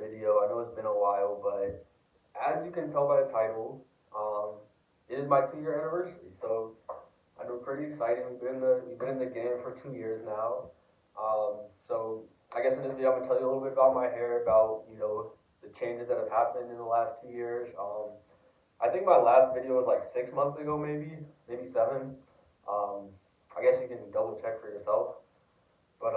video. I know it's been a while, but as you can tell by the title, it is my 2 year anniversary. So I know pretty exciting. We've been in the game for 2 years now. So I guess in this video I'm gonna tell you a little bit about my hair, about the changes that have happened in the last 2 years. I think my last video was like 6 months ago, maybe seven. I guess you can double check for yourself. But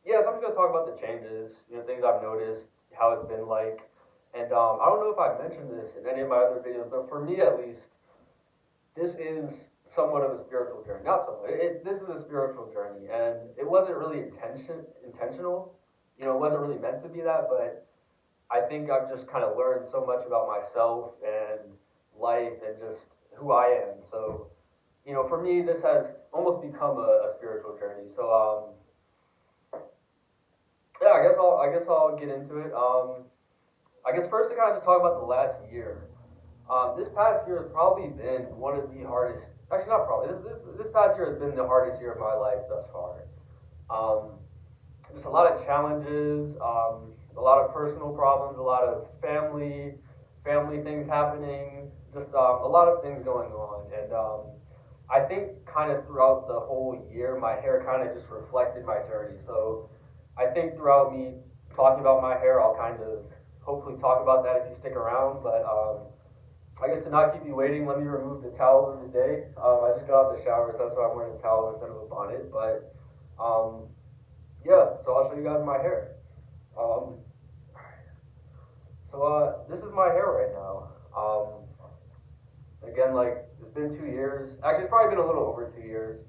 yeah, so I'm just gonna talk about the changes, things I've noticed, how it's been like, and I don't know if I've mentioned this in any of my other videos, but for me at least, this is somewhat of a spiritual journey. Not somewhat. This is a spiritual journey, and it wasn't really intentional. It wasn't really meant to be that, but I think I've just kind of learned so much about myself and life and just who I am. So, for me, this has almost become a spiritual journey. So, yeah, I guess I'll get into it. I guess first to kind of just talk about the last year. This past year has probably been one of the hardest. Actually, not probably. This past year has been the hardest year of my life thus far. Just a lot of challenges, a lot of personal problems, a lot of family things happening, just a lot of things going on, and I think kind of throughout the whole year, my hair kind of just reflected my journey. So I think throughout me talking about my hair, I'll kind of hopefully talk about that if you stick around. But I guess to not keep you waiting, let me remove the towel of the day. I just got out the shower, so that's why I'm wearing a towel instead of a bonnet. But yeah, so I'll show you guys my hair. So this is my hair right now. Again, like, it's been 2 years. Actually, it's probably been a little over 2 years.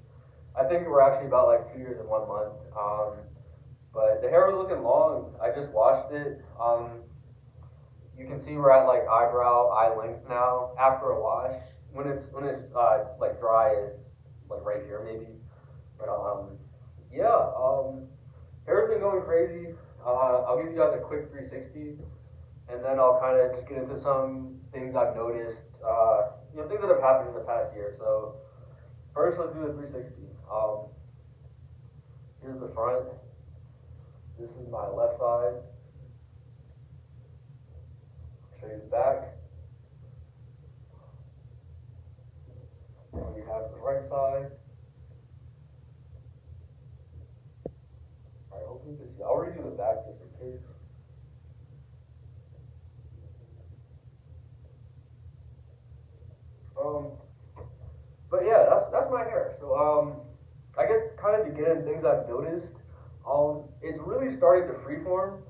I think we're actually about like 2 years and 1 month. But the hair was looking long. I just washed it. You can see we're at like eye length now after a wash. When it's like dry, it's like right here maybe. But yeah, hair's been going crazy. I'll give you guys a quick 360, and then I'll kind of just get into some things I've noticed. Things that have happened in the past year. So first, let's do the 360. Here's the front. This is my left side. Show you the back. And we have the right side. Alright, hopefully you can see. I'll redo the back just in case. But yeah, that's my hair. So I guess kind of to get in things I've noticed, it's really starting to freeform.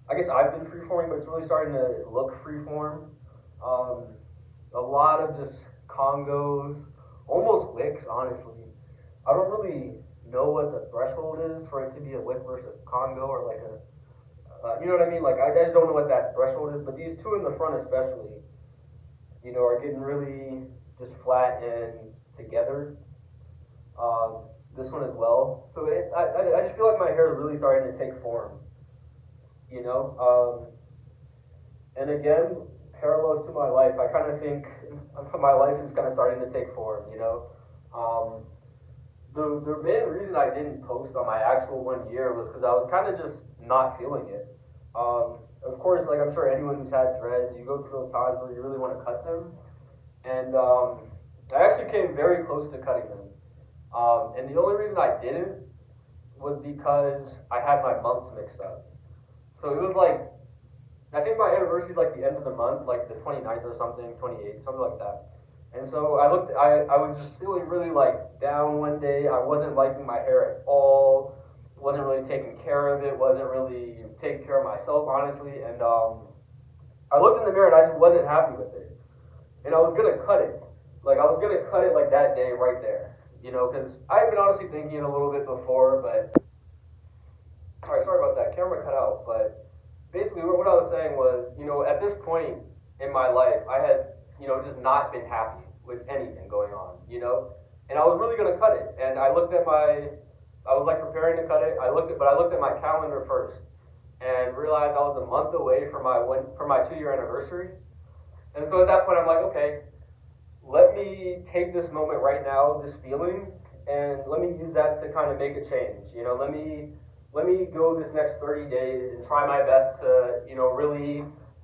I guess I've been freeforming, but it's really starting to look freeform. A lot of just congos, almost wicks, honestly. I don't really know what the threshold is for it to be a wick versus a congo, or like you know what I mean? Like, I just don't know what that threshold is, but these two in the front especially, are getting really just flat and together. This one as well. So I just feel like my hair is really starting to take form. And again, parallels to my life, I kind of think my life is kind of starting to take form. The main reason I didn't post on my actual 1 year was because I was kind of just not feeling it. Of course, like, I'm sure anyone who's had dreads, you go through those times where you really want to cut them. And I actually came very close to cutting them. And the only reason I didn't was because I had my months mixed up. So it was like, I think my anniversary is like the end of the month, like the 29th or something, 28th, something like that. And so I was just feeling really like down one day. I wasn't liking my hair at all. Wasn't really taking care of it. Wasn't really taking care of myself, honestly. And I looked in the mirror and I just wasn't happy with it. And I was gonna cut it. Like, I was gonna cut it like that day right there. Because I had been honestly thinking a little bit before, but alright, sorry about that. Camera cut out. But basically what I was saying was, at this point in my life, I had, just not been happy with anything going on, and I was really gonna cut it. And I was like preparing to cut it. I looked at my calendar first and realized I was a month away from my 2 year anniversary. And so at that point, I'm like, okay, let me take this moment right now, this feeling, and let me use that to kind of make a change. Let me let me go this next 30 days and try my best to, really,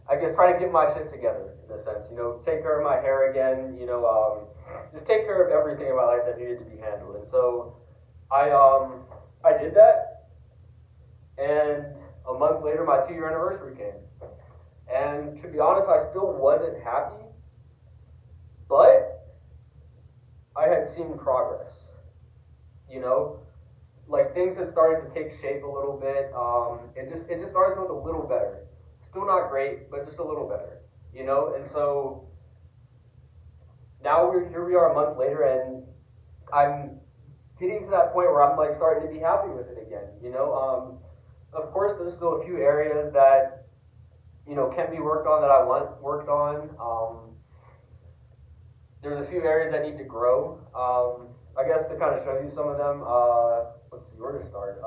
I guess, try to get my shit together in a sense. Take care of my hair again. Just take care of everything in my life that needed to be handled. And so I did that, and a month later, my 2-year anniversary came. And to be honest, I still wasn't happy, but I had seen progress. Like things had started to take shape a little bit. It just started to look a little better. Still not great, but just a little better. And so now here we are a month later, and I'm getting to that point where I'm like starting to be happy with it again. Of course, there's still a few areas that can be worked on that I want worked on. There's a few areas that need to grow. I guess to kind of show you some of them. Let's see where to start.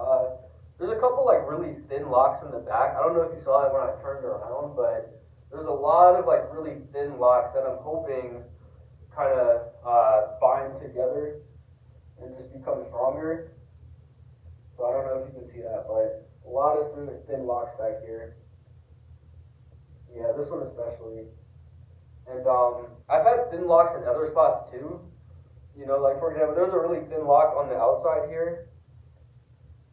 There's a couple like really thin locks in the back. I don't know if you saw it when I turned around, but there's a lot of like really thin locks that I'm hoping kind of bind together and just become stronger. So I don't know if you can see that, but a lot of thin locks back here. Yeah, this one especially. And I've had thin locks in other spots too. Like for example, there's a really thin lock on the outside here.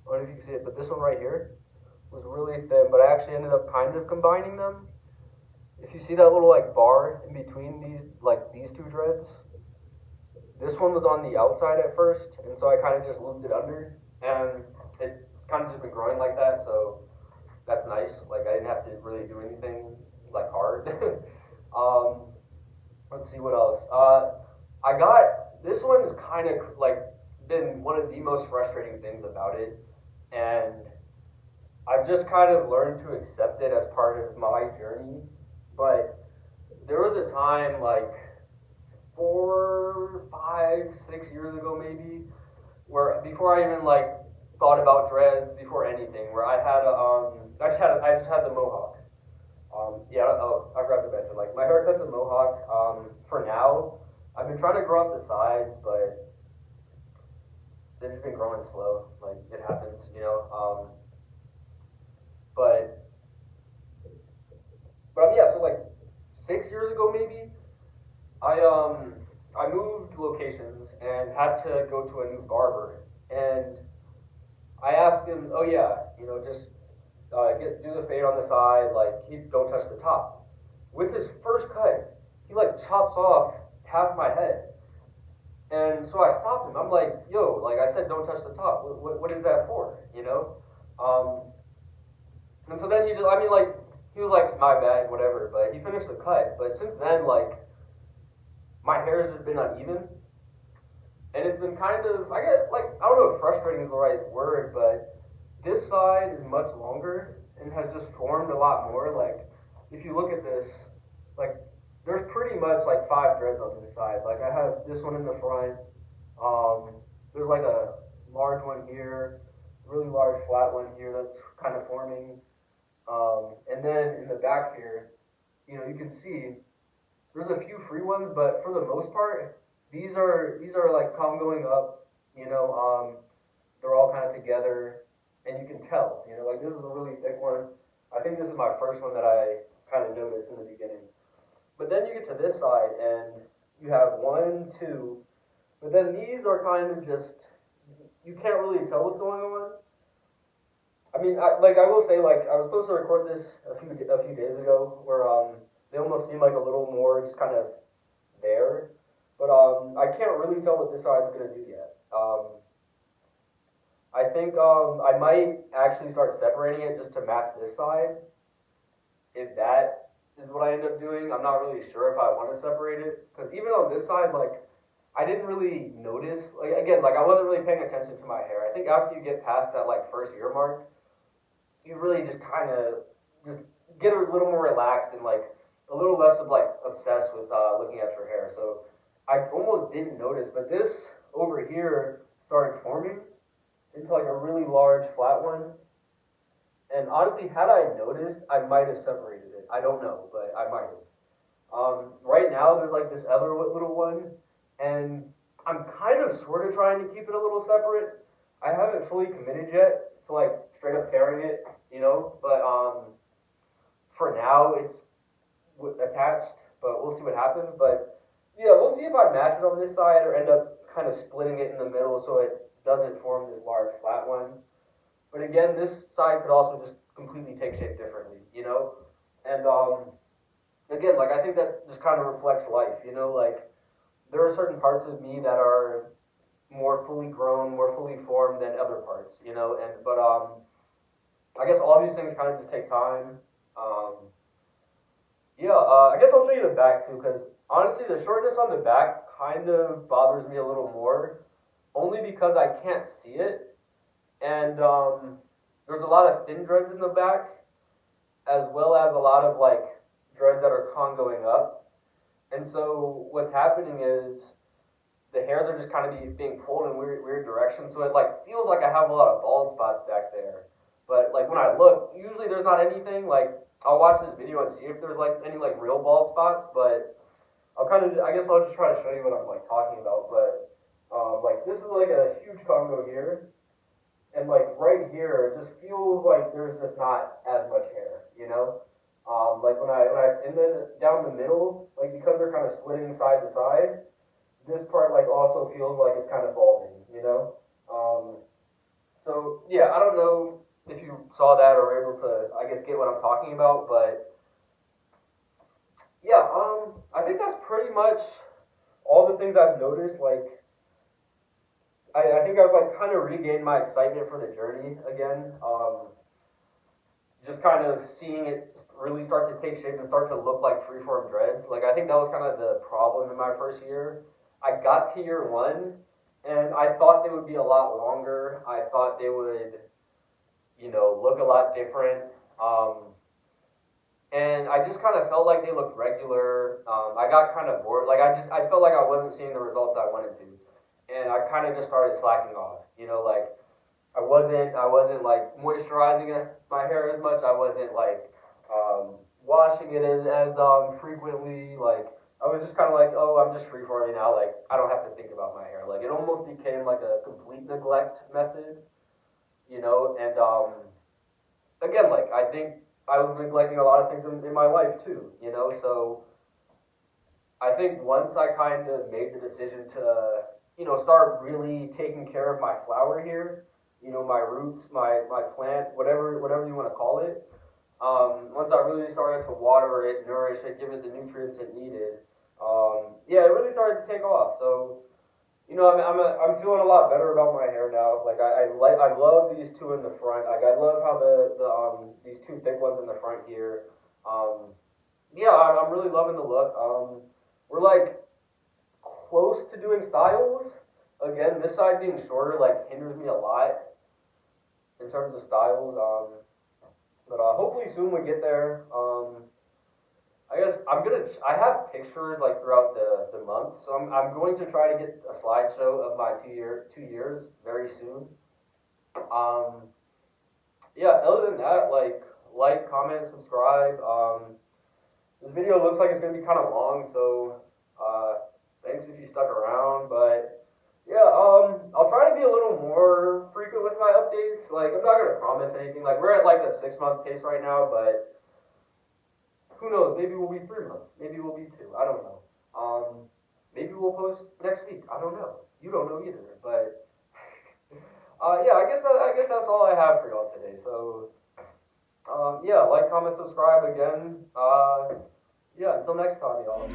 I don't know if you can see it, but this one right here was really thin, but I actually ended up kind of combining them. If you see that little like bar in between these two dreads, this one was on the outside at first, and so I kind of just looped it under, and it kind of just been growing like that, so that's nice. Like I didn't have to really do anything like hard. Let's see what else. This one's kind of like been one of the most frustrating things about it, and I've just kind of learned to accept it as part of my journey. But there was a time like 4, 5, 6 years ago maybe, where before I even like thought about dreads, before anything, where I just had the mohawk. I forgot to mention, like my haircut's a mohawk. For now, I've been trying to grow out the sides, but they've just been growing slow. Like it happens. But yeah. So like 6 years ago, maybe, I moved locations and had to go to a new barber, and I asked him, oh yeah, just do the fade on the side, like don't touch the top. With his first cut, he like chops off half my head. And so I stopped him. I'm like, yo, like I said, don't touch the top. What is that for? And so then he was like, my bad, whatever. But he finished the cut. But since then, like, my hair has just been uneven. And it's been kind of, I don't know if frustrating is the right word, but this side is much longer and has just formed a lot more. Like, if you look at this, like, there's pretty much like 5 dreads on this side. Like I have this one in the front. There's like a large one here, really large flat one here that's kind of forming. And then in the back here, you can see there's a few free ones, but for the most part, these are like going up. They're all kind of together, and you can tell. Like this is a really thick one. I think this is my first one that I kind of noticed in the beginning. But then you get to this side and you have 1, 2, but then these are kind of just, you can't really tell what's going on. I mean, I will say, like, I was supposed to record this a few days ago, where they almost seem like a little more just kind of there, but I can't really tell what this side's going to do yet. I think I might actually start separating it just to match this side, if that is what I end up doing. I'm not really sure if I want to separate it, because even on this side, like, I didn't really notice, like, again, like, I wasn't really paying attention to my hair. I think after you get past that, like, first year mark, you really just kind of just get a little more relaxed and, like, a little less of, like, obsessed with looking at your hair. So I almost didn't notice, but this over here started forming into, like, a really large flat one. And honestly, had I noticed, I might have separated it. I don't know, but I might have. Right now, there's like this other little one, and I'm kind of sort of trying to keep it a little separate. I haven't fully committed yet to like straight up tearing it, you know. But for now it's attached, but we'll see what happens. But yeah, we'll see if I match it on this side or end up kind of splitting it in the middle so it doesn't form this large flat one. But again, this side could also just completely take shape differently, you know. And again, like I think that just kind of reflects life, you know. Like there are certain parts of me that are more fully grown, more fully formed than other parts, you know. And but I guess all these things kind of just take time. I guess I'll show you the back too, because honestly, the shortness on the back kind of bothers me a little more, only because I can't see it, and there's a lot of thin dreads in the back, as well as a lot of like dreads that are congoing up, and so what's happening is the hairs are just kind of being pulled in weird directions, so it like feels like I have a lot of bald spots back there, but like when I look, usually there's not anything. Like I'll watch this video and see if there's like any like real bald spots, but I guess I'll just try to show you what I'm like talking about. But like this is like a huge Congo here, and like right here, it just feels like there's just not as much hair, you know. Like and then down the middle, like because they're kind of splitting side to side, this part like also feels like it's kind of balding, you know. So yeah, I don't know if you saw that or were able to, I guess, get what I'm talking about, but yeah, I think that's pretty much all the things I've noticed. Like, I think I've like kind of regained my excitement for the journey again. Just kind of seeing it really start to take shape and start to look like freeform dreads. Like, I think that was kind of the problem in my first year. I got to year one, and I thought they would be a lot longer. I thought they would, you know, look a lot different. And I just kind of felt like they looked regular. I got kind of bored. Like I felt like I wasn't seeing the results I wanted to, and I kind of just started slacking off. You know, like I wasn't like moisturizing my hair as much. I wasn't like washing it as frequently. Like I was just kind of like, oh, I'm just freeforming now. Like I don't have to think about my hair. Like it almost became like a complete neglect method. You know, and again, like I think I was neglecting a lot of things in my life too, you know, so I think once I kind of made the decision to, you know, start really taking care of my flower here, you know, my roots, my plant, whatever you want to call it, once I really started to water it, nourish it, give it the nutrients it needed, it really started to take off. So, you know, I'm feeling a lot better about my hair now. Like I love these two in the front. Like I love how these two thick ones in the front here. I'm really loving the look. We're like close to doing styles. Again, this side being shorter like hinders me a lot in terms of styles. But hopefully soon we get there. I guess I have pictures like throughout the months, so I'm going to try to get a slideshow of my 2 years very soon. Other than that, like, comment, subscribe. This video looks like it's going to be kind of long, so thanks if you stuck around, but yeah, I'll try to be a little more frequent with my updates. Like, I'm not going to promise anything. Like, we're at like a 6-month pace right now, but who knows? Maybe we'll be 3 months. Maybe we'll be 2. I don't know. Maybe we'll post next week. I don't know. You don't know either. But I guess that's all I have for y'all today. So like, comment, subscribe again. Until next time, y'all.